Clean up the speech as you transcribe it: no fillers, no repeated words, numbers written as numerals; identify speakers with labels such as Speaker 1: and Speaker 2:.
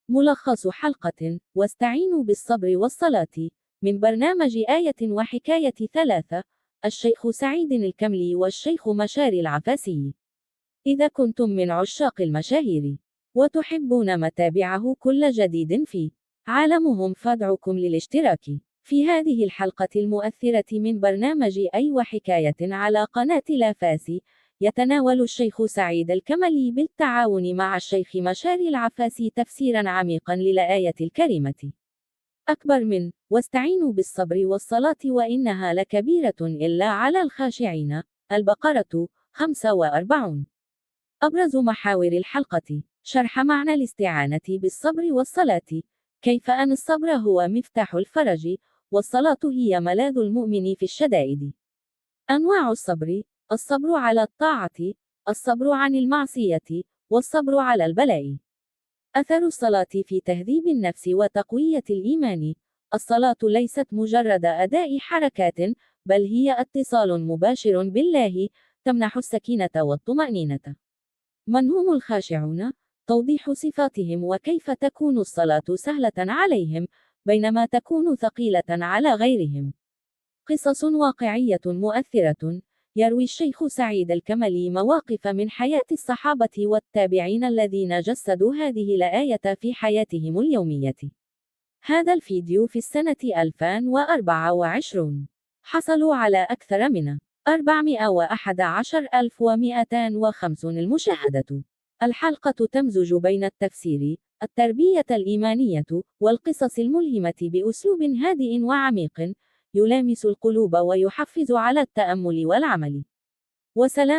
Speaker 1: ملخص حلقة واستعينوا بالصبر والصلاة من برنامج آية وحكاية ثلاثة. الشيخ سعيد الكملي والشيخ مشاري العفاسي. إذا كنتم من عشاق المشاهير وتحبون متابعه كل جديد في عالمهم فادعوكم للاشتراك في هذه الحلقة المؤثرة من برنامج أي وحكاية على قناة لافاسي. يتناول الشيخ سعيد الكملي بالتعاون مع الشيخ مشاري العفاسي تفسيرا عميقا للآية الكريمة أكبر من واستعينوا بالصبر والصلاة وإنها لكبيرة إلا على الخاشعين. البقرة 45. أبرز محاور الحلقة: شرح معنى الاستعانة بالصبر والصلاة، كيف أن الصبر هو مفتاح الفرج، والصلاة هي ملاذ المؤمن في الشدائد. أنواع الصبر: الصبر على الطاعة، الصبر عن المعصية، والصبر على البلاء. أثر الصلاة في تهذيب النفس وتقوية الإيمان. الصلاة ليست مجرد أداء حركات، بل هي اتصال مباشر بالله، تمنح السكينة والطمأنينة. من هم الخاشعون؟ توضيح صفاتهم وكيف تكون الصلاة سهلة عليهم بينما تكون ثقيلة على غيرهم. قصص واقعية مؤثرة. يروي الشيخ سعيد الكملي مواقف من حياة الصحابة والتابعين الذين جسدوا هذه الآية في حياتهم اليومية. هذا الفيديو في السنة 2024 حصلوا على أكثر من 411,250 المشاهدة. الحلقة تمزج بين التفسير، التربية الإيمانية، والقصص الملهمة بأسلوب هادئ وعميق يلامس القلوب ويحفز على التأمل والعمل. وسلام.